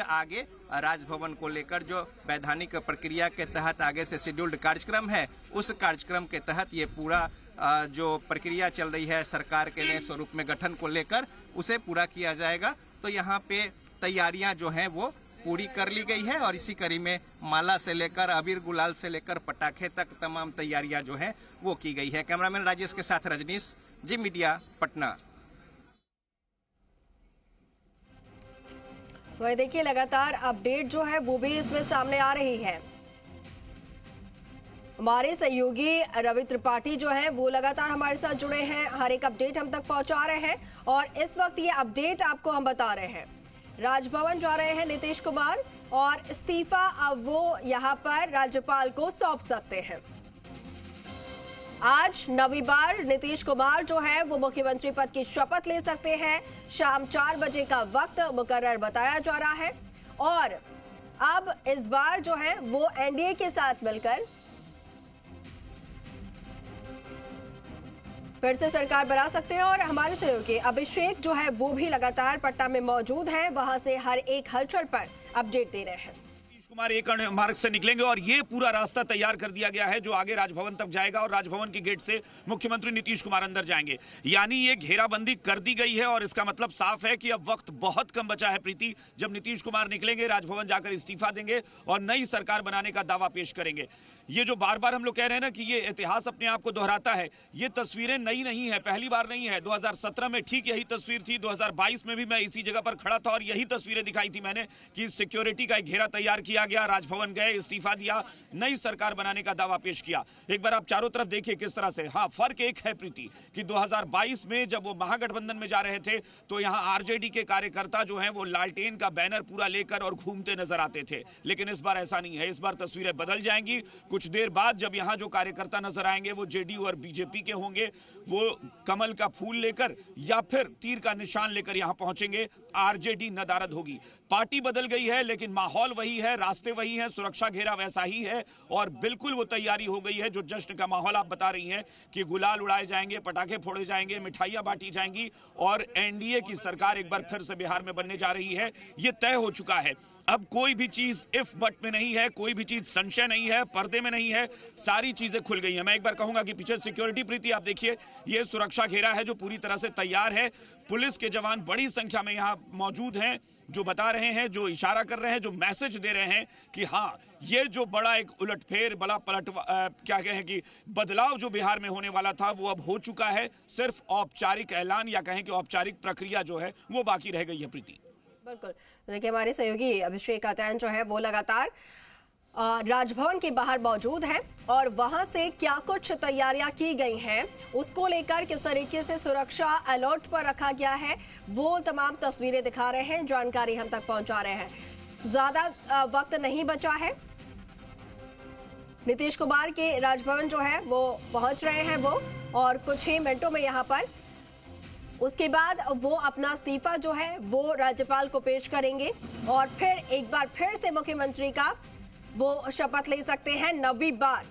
आगे राजभवन को लेकर जो वैधानिक प्रक्रिया के तहत आगे से शेड्यूल्ड कार्यक्रम है, उस कार्यक्रम के तहत ये पूरा जो प्रक्रिया चल रही है सरकार के नए स्वरूप में गठन को लेकर, उसे पूरा किया जाएगा। तो यहाँ पे तैयारियां जो हैं वो पूरी कर ली गई है और इसी कड़ी में माला से लेकर अबीर गुलाल से लेकर पटाखे तक तमाम तैयारियां जो हैं वो की गई है। कैमरामैन राजेश के साथ रजनीश, जी मीडिया, पटना। वही देखिए, लगातार अपडेट जो है वो भी इसमें सामने आ रही है। हमारे सहयोगी रवि त्रिपाठी जो है वो लगातार हमारे साथ जुड़े हैं, हर एक अपडेट हम तक पहुंचा रहे हैं और इस वक्त ये अपडेट आपको हम बता रहे हैं। राजभवन जा रहे हैं नीतीश कुमार और इस्तीफा अब वो यहां पर राज्यपाल को सौंप सकते हैं। आज नवीं बार नीतीश कुमार जो है वो मुख्यमंत्री पद की शपथ ले सकते हैं। शाम 4 बजे का वक्त मुकर्रर बताया जा रहा है और अब इस बार जो है वो एनडीए के साथ मिलकर फिर से सरकार बना सकते हैं। और हमारे सहयोगी अभिषेक जो है वो भी लगातार पटना में मौजूद है, वहां से हर एक हलचल पर अपडेट दे रहे हैं। कुमार एक मार्ग से निकलेंगे और ये पूरा रास्ता तैयार कर दिया गया है जो आगे राजभवन तक जाएगा और राजभवन के गेट से मुख्यमंत्री नीतीश कुमार अंदर जाएंगे। यानी ये घेराबंदी कर दी गई है और इसका मतलब साफ है कि अब वक्त बहुत कम बचा है प्रीति, जब नीतीश कुमार निकलेंगे, राजभवन जाकर इस्तीफा देंगे और नई सरकार बनाने का दावा पेश करेंगे। ये जो बार बार हम लोग कह रहे हैं ना कि ये इतिहास अपने आप को दोहराता है, ये तस्वीरें नई नहीं है, पहली बार नहीं है। 2017 में ठीक यही तस्वीर थी, 2022 में भी मैं इसी जगह पर खड़ा था और यही तस्वीरें दिखाई थी मैंने कि सिक्योरिटी का एक घेरा तैयार किया गया, राजभवन गए, इस्तीफा दिया, नई सरकार बनाने का दावा पेश किया। एक बार आप चारों तरफ देखिए किस तरह से। हाँ, फर्क एक है प्रीति कि 2022 में जब वो महागठबंधन में जा रहे थे तो यहाँ आरजेडी के कार्यकर्ता जो हैं वो लालटेन का बैनर पूरा लेकर और घूमते नजर आते थे, लेकिन इस बार ऐसा नहीं है। इस बार तस्वीरें बदल जाएंगी। कुछ देर बाद जब यहाँ जो कार्यकर्ता नजर आएंगे वो जेडीयू और बीजेपी के होंगे, वो कमल का फूल लेकर या फिर तीर का निशान लेकर यहाँ पहुंचेंगे। आरजेडी नदारद होगी। पार्टी बदल गई है लेकिन माहौल वही है, रास्ते वही है, सुरक्षा घेरा वैसा ही है और बिल्कुल वो तैयारी हो गई है। जो जश्न का माहौल आप बता रही हैं कि गुलाल उड़ाए जाएंगे, पटाखे फोड़े जाएंगे, मिठाइयां बांटी जाएंगी और एनडीए की सरकार एक बार फिर से बिहार में बनने जा रही है, ये तय हो चुका है। अब कोई भी चीज इफ बट में नहीं है, कोई भी चीज संशय नहीं है, पर्दे में नहीं है, सारी चीजें खुल गई हैं। मैं एक बार कहूंगा कि पीछे सिक्योरिटी प्रीति आप देखिए, ये सुरक्षा घेरा है जो पूरी तरह से तैयार है। पुलिस के जवान बड़ी संख्या में यहाँ मौजूद हैं, जो बता रहे हैं, जो इशारा कर रहे हैं, जो मैसेज दे रहे हैं कि हाँ, ये जो बड़ा एक उलटफेर, बड़ा पलट क्या कहें कि बदलाव जो बिहार में होने वाला था वो अब हो चुका है। सिर्फ औपचारिक ऐलान या कहें कि औपचारिक प्रक्रिया जो है वो बाकी रह गई है प्रीति। बिल्कुल, देखिए हमारे सहयोगी अभिषेक आतैन जो है वो लगातार राजभवन के बाहर मौजूद हैं और वहां से क्या कुछ तैयारियां की गई हैं, उसको लेकर किस तरीके से सुरक्षा अलर्ट पर रखा गया है, वो तमाम तस्वीरें दिखा रहे हैं, जानकारी हम तक पहुंचा रहे हैं। ज्यादा वक्त नहीं बचा है। नीतीश कुमार के राजभवन जो है वो पहुंच रहे हैं वो, और कुछ ही मिनटों में यहाँ पर उसके बाद वो अपना इस्तीफा जो है वो राज्यपाल को पेश करेंगे और फिर एक बार फिर से मुख्यमंत्री का वो शपथ ले सकते हैं नवीं बार।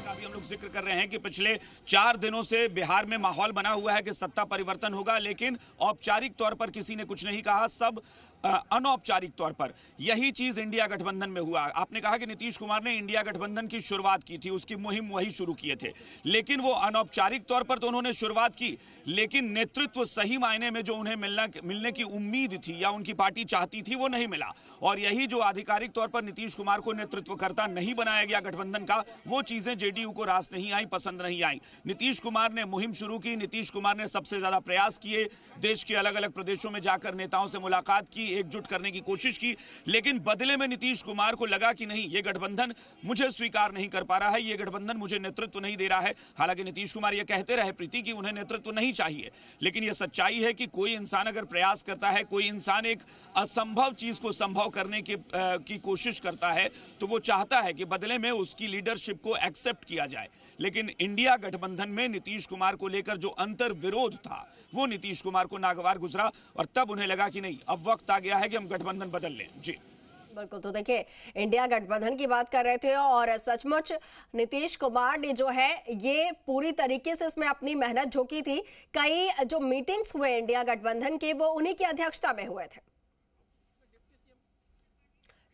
हम लोग जिक्र कर रहे हैं कि पिछले 4 दिनों से बिहार में माहौल बना हुआ है कि सत्ता परिवर्तन होगा, लेकिन औपचारिक तौर पर किसी ने कुछ नहीं कहा, सब अनौपचारिक तौर पर। यही चीज इंडिया गठबंधन में हुआ। आपने कहा कि नीतीश कुमार ने इंडिया गठबंधन की शुरुआत की थी, उसकी मुहिम वही शुरू किए थे, लेकिन वो अनौपचारिक तौर पर तो उन्होंने शुरुआत की, लेकिन नेतृत्व सही मायने में जो उन्हें मिलने की उम्मीद थी या उनकी पार्टी चाहती थी वो नहीं मिला। और यही जो आधिकारिक तौर पर नीतीश कुमार को नेतृत्वकर्ता नहीं बनाया गया गठबंधन का, वो चीजें जेडीयू को रास नहीं आई, पसंद नहीं आई। नीतीश कुमार ने मुहिम शुरू की, नीतीश कुमार ने सबसे ज्यादा प्रयास किए, देश के अलग अलग प्रदेशों में जाकर नेताओं से मुलाकात की, एकजुट करने की कोशिश की, लेकिन बदले में नीतीश कुमार को लगा कि नहीं, ये गठबंधन मुझे स्वीकार नहीं कर पा रहा है, ये गठबंधन मुझे नेतृत्व नहीं दे रहा है। हालांकि नीतीश कुमार ये कहते रहे प्रीति कि उन्हें नेतृत्व नहीं चाहिए, लेकिन ये सच्चाई है कि कोई इंसान अगर प्रयास करता है, कोई इंसान एक असंभव चीज को संभव करने की कोशिश करता है, तो वो चाहता है कि बदले में उसकी लीडरशिप को एक्सेप्ट किया जाए। लेकिन इंडिया गठबंधन में नीतीश कुमार को लेकर जो अंतर विरोध था वो नीतीश कुमार को नागवार गुजरा और तब उन्हें लगा कि नहीं, अब वक्त आ गया है कि हम गठबंधन बदल लें। जी बिल्कुल, तो देखिए इंडिया गठबंधन की बात कर रहे थे और सचमुच नीतीश कुमार ने जो है ये पूरी तरीके से इसमें अपनी मेहनत झोंकी थी। कई जो मीटिंग्स हुए इंडिया गठबंधन के वो उन्हीं की अध्यक्षता में हुए थे।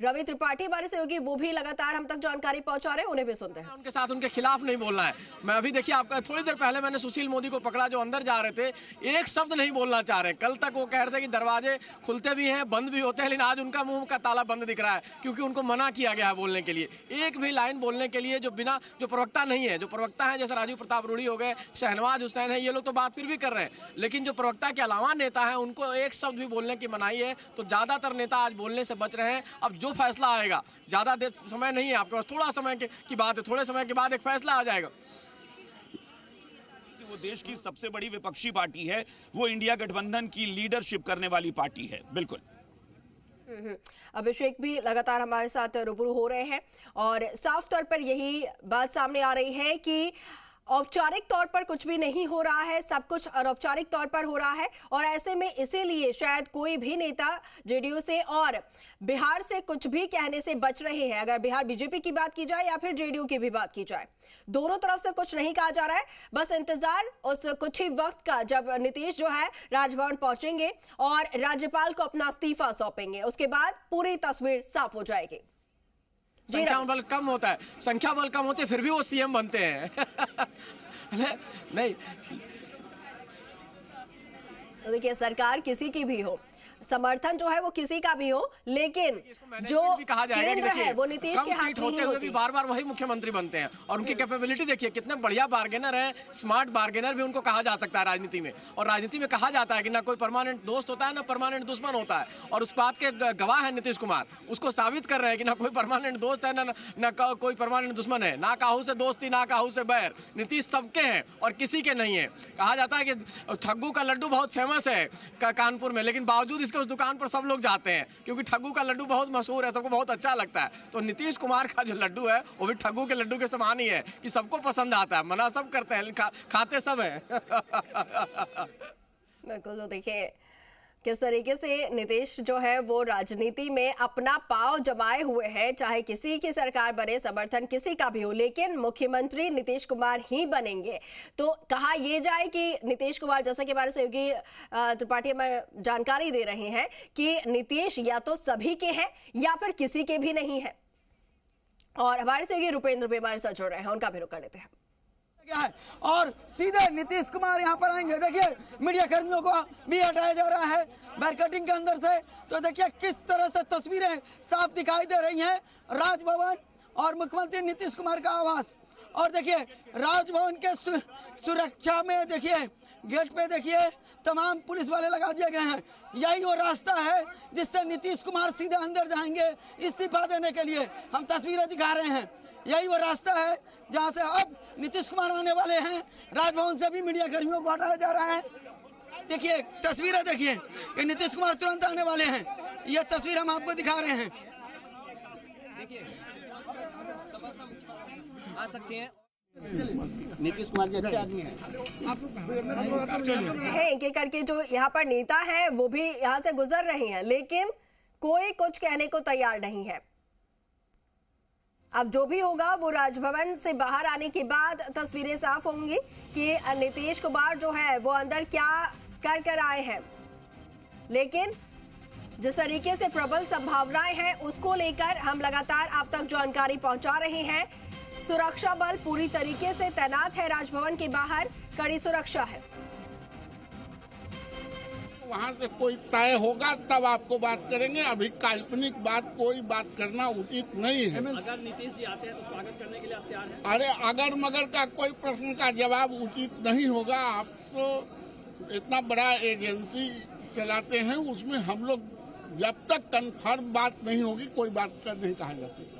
रवि त्रिपाठी हमारे सहयोगी, वो भी लगातार हम तक जानकारी पहुंचा रहे हैं, उन्हें भी सुनते हैं। उनके साथ उनके खिलाफ नहीं बोलना है। मैं अभी देखिए आपका थोड़ी देर पहले मैंने सुशील मोदी को पकड़ा जो अंदर जा रहे थे, एक शब्द नहीं बोलना चाह रहे। कल तक वो कह रहे थे कि दरवाजे खुलते भी हैं बंद भी होते हैं, लेकिन आज उनका मुंह का ताला बंद दिख रहा है क्योंकि उनको मना किया गया है बोलने के लिए। एक भी लाइन बोलने के लिए जो प्रवक्ता नहीं है, जो प्रवक्ता है जैसे राजीव प्रताप रूढ़ी हो गए, शहनवाज हुसैन है, ये लोग तो बात फिर भी कर रहे हैं, लेकिन जो प्रवक्ता के अलावा नेता है उनको एक शब्द भी बोलने की मनाही है। तो ज्यादातर नेता आज बोलने से बच रहे हैं। अब जो फैसला आएगा, ज्यादा देर समय नहीं है आपके पास, थोड़ा समय की बात है, थोड़े समय के बाद एक फैसला आ जाएगा। वो देश की सबसे बड़ी विपक्षी पार्टी है, वो इंडिया गठबंधन की लीडरशिप करने वाली पार्टी है। बिल्कुल अभिषेक भी लगातार हमारे साथ रूबरू हो रहे हैं और साफ तौर पर यही बात सामने आ रही है कि औपचारिक तौर पर कुछ भी नहीं हो रहा है, सब कुछ अनौपचारिक तौर पर हो रहा है और ऐसे में इसीलिए शायद कोई भी नेता जेडीयू से और बिहार से कुछ भी कहने से बच रहे हैं। अगर बिहार बीजेपी की बात की जाए या फिर जेडीयू की भी बात की जाए, दोनों तरफ से कुछ नहीं कहा जा रहा है। बस इंतजार उस कुछ ही वक्त का जब नीतीश जो है राजभवन पहुंचेंगे और राज्यपाल को अपना इस्तीफा सौंपेंगे, उसके बाद पूरी तस्वीर साफ हो जाएगी। संख्या बल कम होता है, संख्या बल कम होती है फिर भी वो सीएम बनते हैं। नहीं देखिए, सरकार किसी की भी हो, समर्थन जो है वो किसी का भी हो, लेकिन जो कहा जाएगा केंद्र है वो नीतीश के हाथ में ही होती है। बार-बार वही मुख्यमंत्री बनते हैं और उनकी कैपेबिलिटी देखिए, कितने बढ़िया बार्गेनर है, स्मार्ट बार्गेनर भी उनको कहा जा सकता है राजनीति में। और राजनीति में कहा जाता है कि ना कोई परमानेंट दोस्त होता है ना परमानेंट दुश्मन होता है, और उस बात के गवाह है नीतीश कुमार। उसको साबित कर रहे हैं कि ना कोई परमानेंट दोस्त है ना कोई परमानेंट दुश्मन है, ना काहू से दोस्ती ना काहू से बैर। नीतीश सबके हैं और किसी के नहीं है। कहा जाता है कि ठग्गू का लड्डू बहुत फेमस है कानपुर में, लेकिन बावजूद इसके उस दुकान पर सब लोग जाते हैं क्योंकि ठग्गू का लड्डू बहुत मशहूर है, सबको बहुत अच्छा लगता है। तो नीतीश कुमार का जो लड्डू है वो भी ठग्गू के लड्डू के समान ही है कि सबको पसंद आता है, मना सब करते हैं, खाते सब है। बिल्कुल, तो देखिए किस तरीके से नीतीश जो है वो राजनीति में अपना पांव जमाए हुए हैं, चाहे किसी की सरकार बने, समर्थन किसी का भी हो, लेकिन मुख्यमंत्री नीतीश कुमार ही बनेंगे। तो कहा यह जाए कि नीतीश कुमार, जैसा कि हमारे सहयोगी त्रिपाठी हमें जानकारी दे रहे हैं कि नीतीश या तो सभी के हैं या फिर किसी के भी नहीं है। और हमारे सहयोगी रुपेंद्र भी हमारे साथ जुड़ रहे हैं, उनका भी रुख कर लेते हैं। है और सीधे नीतीश कुमार यहाँ पर आएंगे। देखिए मीडिया कर्मियों को भी हटाया जा रहा है बैरिकेडिंग के अंदर से। तो देखिए किस तरह से तस्वीरें साफ दिखाई दे रही हैं, राजभवन और मुख्यमंत्री नीतीश कुमार का आवास। और देखिए राजभवन के सुरक्षा में देखिए गेट पे देखिए तमाम पुलिस वाले लगा दिए गए हैं। यही वो रास्ता है जिससे नीतीश कुमार सीधे अंदर जाएंगे इस्तीफा देने के लिए। हम तस्वीरें दिखा रहे हैं, यही वो रास्ता है जहां से अब नीतीश कुमार आने वाले हैं। राजभवन से भी मीडिया कर्मियों को हटाया जा रहा है। देखिए तस्वीरें देखिए कि नीतीश कुमार तुरंत आने वाले हैं। ये तस्वीर हम आपको दिखा रहे हैं। देखिए आ सकते हैं, नीतीश कुमार जी अच्छे आदमी हैं। एक एक करके जो यहाँ पर नेता है वो भी यहाँ से गुजर रहे हैं, लेकिन कोई कुछ कहने को तैयार नहीं है। अब जो भी होगा वो राजभवन से बाहर आने के बाद तस्वीरें साफ होंगी कि नीतीश कुमार जो है वो अंदर क्या कर आए हैं। लेकिन जिस तरीके से प्रबल संभावनाएं हैं उसको लेकर हम लगातार आप तक जानकारी पहुंचा रहे हैं। सुरक्षा बल पूरी तरीके से तैनात है, राजभवन के बाहर कड़ी सुरक्षा है। वहाँ से कोई तय होगा तब आपको बात करेंगे, अभी काल्पनिक बात कोई बात करना उचित नहीं है। अगर नीतीश जी आते हैं तो स्वागत करने के लिए आप तैयार हैं? अरे अगर मगर का कोई प्रश्न का जवाब उचित नहीं होगा। आप तो इतना बड़ा एजेंसी चलाते हैं, उसमें हम लोग जब तक कंफर्म बात नहीं होगी कोई बात का नहीं कहा जा सकता।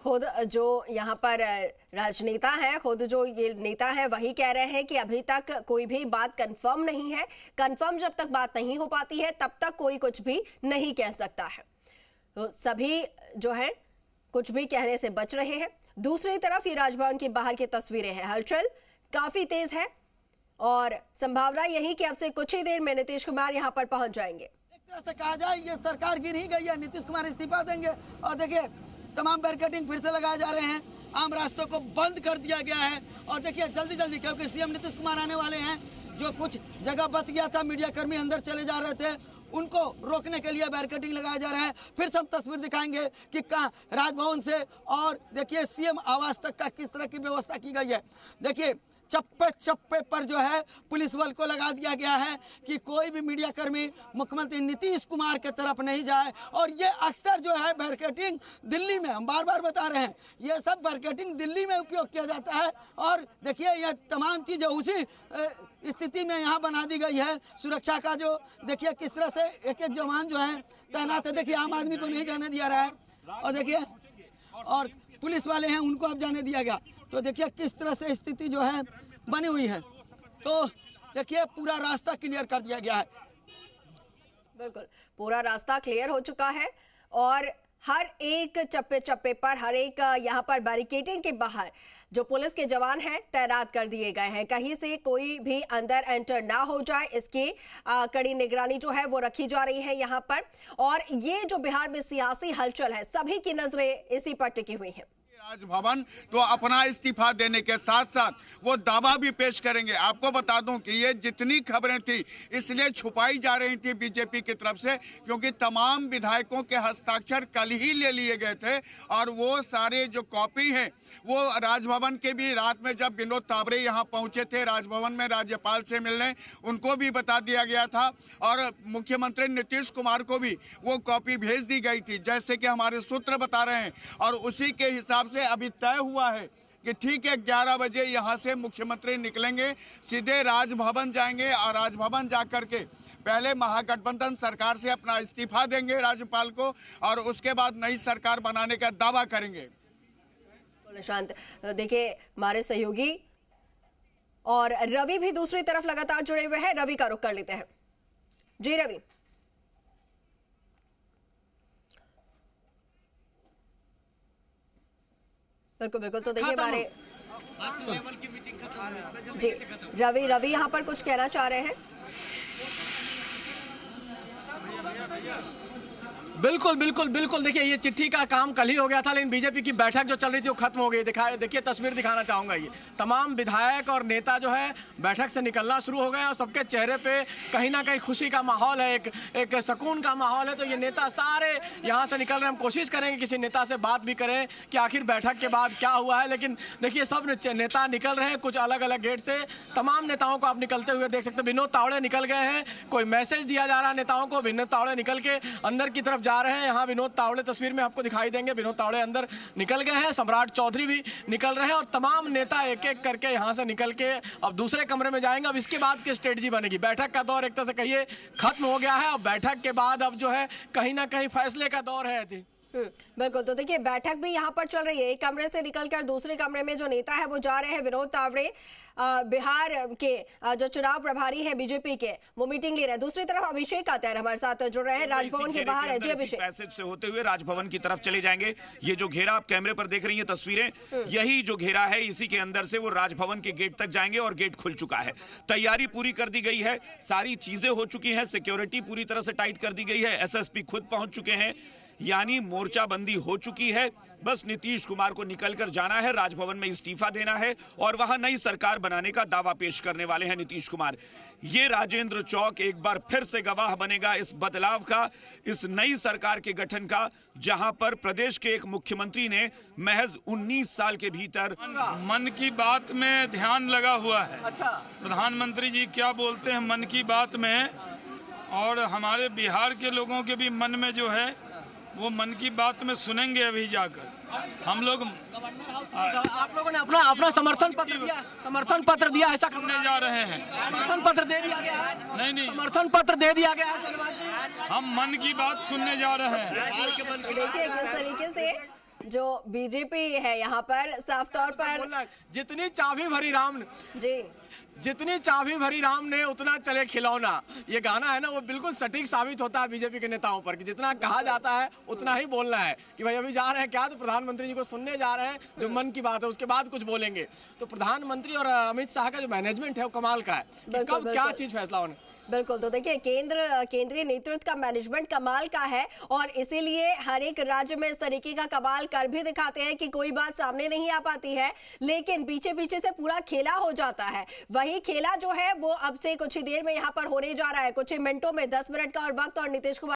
खुद जो यहाँ पर राजनेता है, खुद जो ये नेता है वही कह रहे हैं कि अभी तक कोई भी बात कंफर्म नहीं है। कंफर्म जब तक बात नहीं हो पाती है तब तक कोई कुछ भी नहीं कह सकता है। तो सभी जो है कुछ भी कहने से बच रहे हैं। दूसरी तरफ ये राजभवन के बाहर की तस्वीरें हैं, हलचल काफी तेज है और संभावना यही कि अब से कुछ ही देर में नीतीश कुमार यहाँ पर पहुंच जाएंगे। एक तरह से कहा जाए ये सरकार गिर ही गई है, नीतीश कुमार इस्तीफा देंगे। और देखिए तमाम बैरिकेडिंग फिर से लगाए जा रहे हैं, आम रास्तों को बंद कर दिया गया है। और देखिए जल्दी जल्दी क्योंकि सीएम नीतीश कुमार आने वाले हैं, जो कुछ जगह बच गया था मीडिया कर्मी अंदर चले जा रहे थे उनको रोकने के लिए बैरिकेडिंग लगाया जा रहा है। फिर से हम तस्वीर दिखाएंगे कि कहाँ राजभवन से और देखिए सीएम आवास तक का किस तरह की व्यवस्था की गई है। देखिए चप्पे चप्पे पर जो है पुलिस बल को लगा दिया गया है कि कोई भी मीडिया कर्मी मुख्यमंत्री नीतीश कुमार के तरफ नहीं जाए। और ये अक्सर जो है बैरिकेडिंग दिल्ली में, हम बार बार बता रहे हैं, ये सब बैरिकेडिंग दिल्ली में उपयोग किया जाता है। और देखिए यह तमाम चीज़ें उसी स्थिति में यहाँ बना दी गई है। सुरक्षा का जो देखिए किस तरह से एक एक जवान जो है तैनात है। देखिए आम आदमी को नहीं जाने दिया रहा है और देखिए और पुलिस वाले हैं उनको अब जाने दिया गया। तो देखिए किस तरह से स्थिति जो है बनी हुई है। तो देखिए पूरा रास्ता क्लियर कर दिया गया है। बिल्कुल पूरा रास्ता क्लियर हो चुका है और हर एक चप्पे चप्पे पर, हर एक यहाँ पर बैरिकेडिंग के बाहर जो पुलिस के जवान हैं तैनात कर दिए गए हैं। कहीं से कोई भी अंदर एंटर ना हो जाए, इसकी कड़ी निगरानी जो है वो रखी जा रही है यहाँ पर। और ये जो बिहार में सियासी हलचल है, सभी की नजरें इसी पर टिकी हुई हैं। राजभवन तो अपना इस्तीफा देने के साथ साथ वो दावा भी पेश करेंगे। आपको बता दूं कि ये जितनी खबरें थी इसलिए छुपाई जा रही थी बीजेपी की तरफ से, क्योंकि तमाम विधायकों के हस्ताक्षर कल ही ले लिए गए थे और वो सारे जो कॉपी हैं वो राजभवन के भी रात में जब विनोद तावड़े यहाँ पहुंचे थे राजभवन में राज्यपाल से मिलने, उनको भी बता दिया गया था और मुख्यमंत्री नीतीश कुमार को भी वो कॉपी भेज दी गई थी, जैसे कि हमारे सूत्र बता रहे हैं। और उसी के हिसाब से अभी तय हुआ है कि ठीक है 11 बजे यहाँ से मुख्यमंत्री निकलेंगे, सीधे राजभवन जाएंगे और राजभवन जाकर के पहले महागठबंधन सरकार से अपना इस्तीफा देंगे राज्यपाल को और उसके बाद नई सरकार बनाने का दावा करेंगे। निशांत, देखिए हमारे सहयोगी और रवि भी दूसरी तरफ लगातार जुड़े हुए हैं। रवि का रुख कर लेते हैं। जी रवि। बिल्कुल बिल्कुल, तो देखिए हमारे जी रवि यहाँ पर कुछ कहना चाह रहे हैं। बिल्कुल बिल्कुल बिल्कुल, देखिए ये चिट्ठी का काम कल ही हो गया था, लेकिन बीजेपी की बैठक जो चल रही थी वो खत्म हो गई। देखिए तस्वीर दिखाना चाहूंगा। ये तमाम विधायक और नेता जो है बैठक से निकलना शुरू हो गए और सबके चेहरे पे कहीं ना कहीं खुशी का माहौल है, एक सुकून का माहौल है। तो ये नेता सारे यहाँ से निकल रहे हैं। हम कोशिश करेंगे किसी नेता से बात भी करें कि आखिर बैठक के बाद क्या हुआ है, लेकिन देखिए सब नेता निकल रहे हैं कुछ अलग अलग गेट से। तमाम नेताओं को आप निकलते हुए देख सकते हैं। विनोद तावड़े निकल गए हैं, कोई मैसेज दिया जा रहा है नेताओं को। विनोद तावड़े निकल के अंदर की तरफ जा रहे हैं। यहाँ विनोद तावड़े तस्वीर में आपको दिखाई देंगे। विनोद तावड़े अंदर निकल गए हैं, सम्राट चौधरी भी निकल रहे हैं और तमाम नेता एक एक करके यहाँ से निकल के अब दूसरे कमरे में जाएंगे। अब इसके बाद की स्ट्रेटजी बनेगी। बैठक का दौर एक तरह से कहिए खत्म हो गया है। अब बैठक के बाद अब जो है कहीं ना कहीं फैसले का दौर है। बिल्कुल, तो देखिए बैठक भी यहाँ पर चल रही है। एक कमरे से निकलकर दूसरे कमरे में जो नेता है वो जा रहे हैं। विनोद तावड़े बिहार के जो चुनाव प्रभारी है बीजेपी के, वो मीटिंग ले रहे हैं। दूसरी तरफ अभिषेक आत्यार हमारे साथ जुड़ रहे हैं, राजभवन के बाहर है। जी अभिषेक, पैसेज से होते हुए राजभवन की तरफ चले जाएंगे। ये जो घेरा आप कैमरे पर देख रही हैं तस्वीरें, यही जो घेरा है इसी के अंदर से वो राजभवन के गेट तक जाएंगे और गेट खुल चुका है। तैयारी पूरी कर दी गई है, सारी चीजें हो चुकी हैं, सिक्योरिटी पूरी तरह से टाइट कर दी गई है। एसएसपी खुद पहुंच चुके हैं, यानी मोर्चाबंदी हो चुकी है। बस नीतीश कुमार को निकलकर जाना है, राजभवन में इस्तीफा देना है और वहां नई सरकार बनाने का दावा पेश करने वाले हैं नीतीश कुमार। ये राजेंद्र चौक एक बार फिर से गवाह बनेगा इस बदलाव का, इस नई सरकार के गठन का, जहां पर प्रदेश के एक मुख्यमंत्री ने महज 19 साल के भीतर मन की बात में ध्यान लगा हुआ है। अच्छा, प्रधानमंत्री जी क्या बोलते हैं मन की बात में, और हमारे बिहार के लोगों के भी मन में जो है वो मन की बात में सुनेंगे। अभी जाकर हम लोग आप लोगों ने अपना समर्थन पत्र दिया, ऐसा करने जा रहे हैं। समर्थन पत्र दे दिया गया है? नहीं, समर्थन पत्र दे दिया गया है। हम मन की बात सुनने जा रहे हैं। देखिए किस तरीके से जो बीजेपी है यहाँ पर साफ तौर पर जितनी चाबी भरी राम जी, जितनी चाबी भरी राम ने उतना चले खिलौना, ये गाना है ना, वो बिल्कुल सटीक साबित होता है बीजेपी के नेताओं पर कि जितना कहा जाता है उतना ही बोलना है। कि भाई अभी जा रहे हैं क्या, तो प्रधानमंत्री जी को सुनने जा रहे हैं, जो मन की बात है उसके बाद कुछ बोलेंगे। तो प्रधानमंत्री और अमित शाह का जो मैनेजमेंट है वो कमाल का है। कब क्या चीज फैसला होने बिल्कुल। तो देखिए केंद्रीय नेतृत्व का मैनेजमेंट कमाल का है और इसीलिए हर एक राज्य में इस तरीके का कमाल कर भी दिखाते हैं कि कोई बात सामने नहीं आ पाती है, लेकिन पीछे पीछे से पूरा खेला हो जाता है। वही खेला जो है वो अब से कुछ ही देर में यहाँ पर होने जा रहा है, कुछ ही मिनटों में, 10 मिनट का और वक्त, और नीतीश कुमार